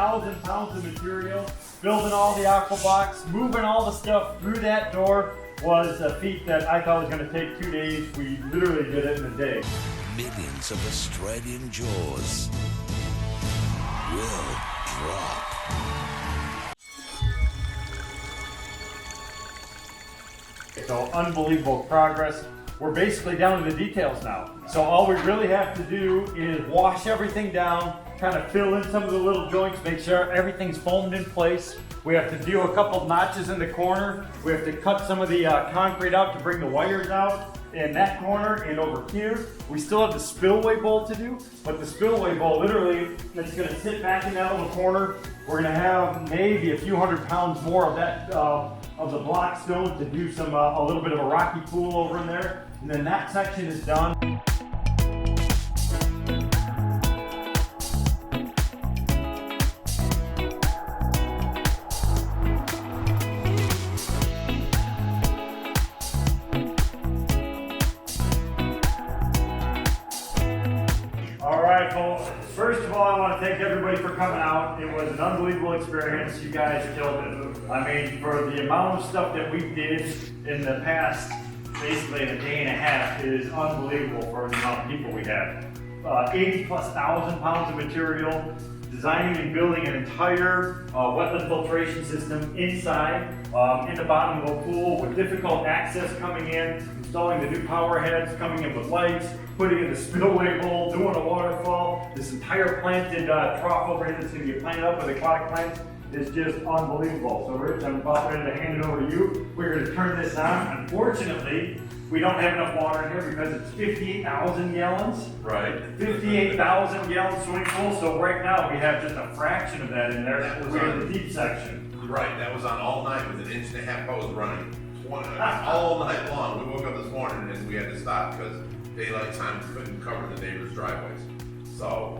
58,000 pounds of material, building all the aqua box, moving all the stuff through that door was a feat that I thought was going to take 2 days. We literally did it in a day. Millions of Australian jaws will drop. So unbelievable progress. We're basically down to the details now. So all we really have to do is wash everything down, kind of fill in some of the little joints, make sure everything's foamed in place. We have to do a couple notches in the corner. We have to cut some of the concrete out to bring the wires out in that corner and over here. We still have the spillway bowl to do, but the spillway bowl literally is going to sit back in that little corner. We're going to have maybe a few 100 pounds more of that of the block stone to do some a little bit of a rocky pool over in there. And then that section is done. All right, well, first of all, I want to thank everybody for coming out. It was an unbelievable experience. You guys killed it. I mean, for the amount of stuff that we did in the past, basically in a day and a half, is unbelievable for the amount of people we had. 80,000+ pounds of material, designing and building an entire wetland filtration system inside, in the bottom of a pool with difficult access coming in, installing the new power heads, coming in with lights, putting in the spillway bowl, doing a waterfall. This entire planted trough over here that's going to get planted up with aquatic plants is just unbelievable. So Rich, I'm about ready to hand it over to you. We're going to turn this on. Unfortunately, we don't have enough water in here because it's 58,000 gallons. Right. 58,000 gallon swimming pool. So right now we have just a fraction of that in there. We have the deep section. Right, that was on all night with an 1.5 inch hose running all night long. We woke up this morning and we had to stop because daylight time couldn't cover the neighbors' driveways. So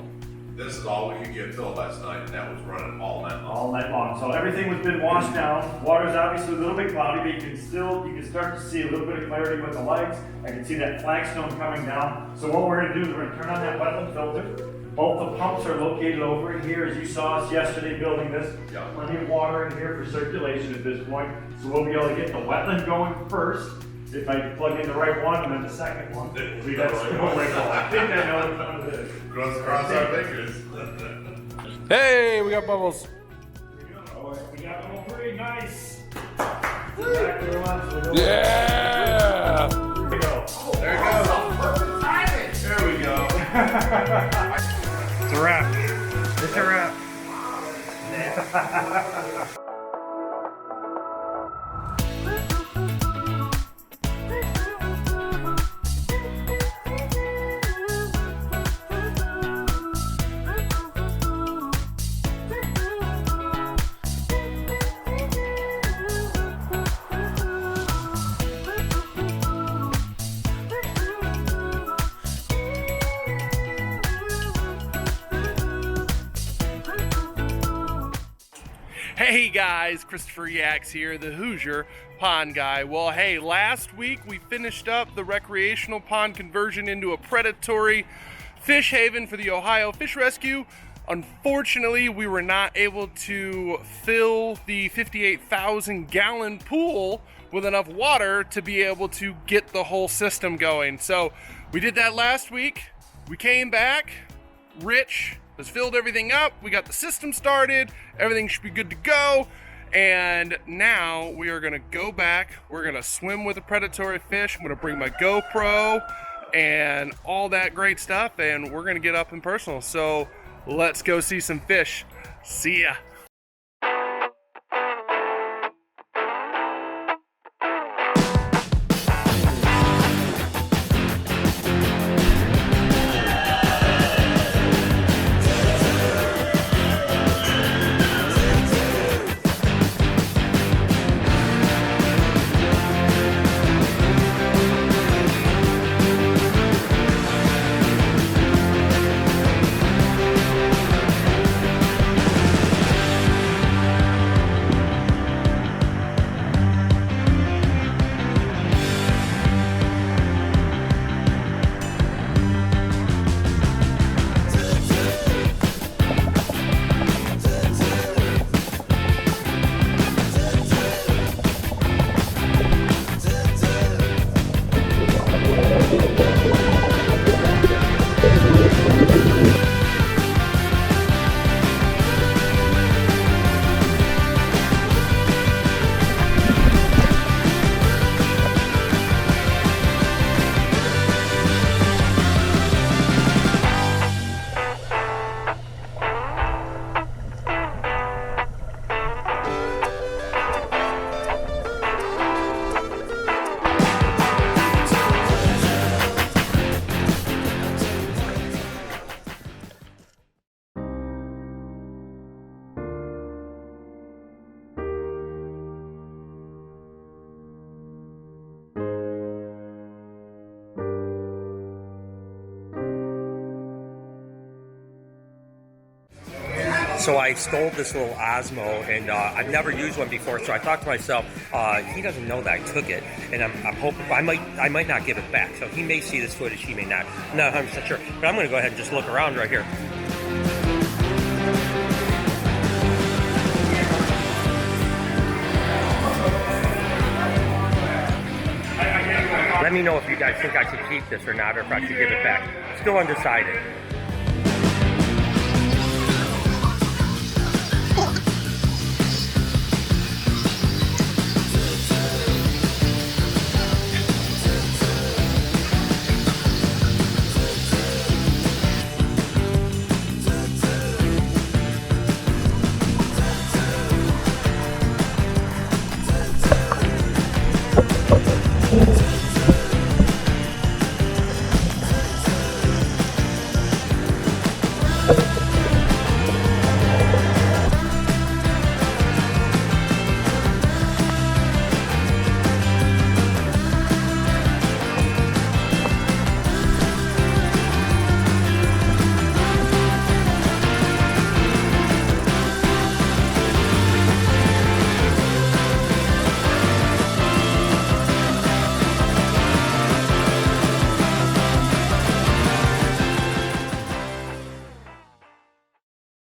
this is all we could get filled last night, and that was running all night long. All night long. So everything has been washed down. Water's obviously a little bit cloudy, but you can start to see a little bit of clarity with the lights. I can see that flagstone coming down. So what we're going to do is we're going to turn on that wetland filter. Both the pumps are located over in here, as you saw us yesterday building this. Yeah. Plenty of water in here for circulation at this point. So we'll be able to get the wetland going first. If I plug in the right one, and then the second one. See, that's I think I know which one it is. Cross our fingers. Hey, we got bubbles. We got them all pretty nice. Exactly the ones. So Yeah! Here we go. There it goes. Perfect timing. There we go. It's a wrap. It's a wrap. Hey guys, Christopher Yaks here, the Hoosier Pond Guy. Well, hey, last week we finished up the recreational pond conversion into a predatory fish haven for the Ohio Fish Rescue. Unfortunately, we were not able to fill the 58,000 gallon pool with enough water to be able to get the whole system going. So we did that last week. We came back. Rich has filled everything up. We got the system started. Everything should be good to go. And now we are gonna go back. We're gonna swim with a predatory fish. I'm gonna bring my GoPro and all that great stuff, and we're gonna get up and personal. So let's go see some fish. See ya. So I stole this little Osmo, and I've never used one before. So I thought to myself, he doesn't know that I took it, and I'm hoping I might not give it back. So he may see this footage, he may not. I'm not 100% sure, but I'm going to go ahead and just look around right here. Let me know if you guys think I should keep this or not, or if I should give it back. Still undecided.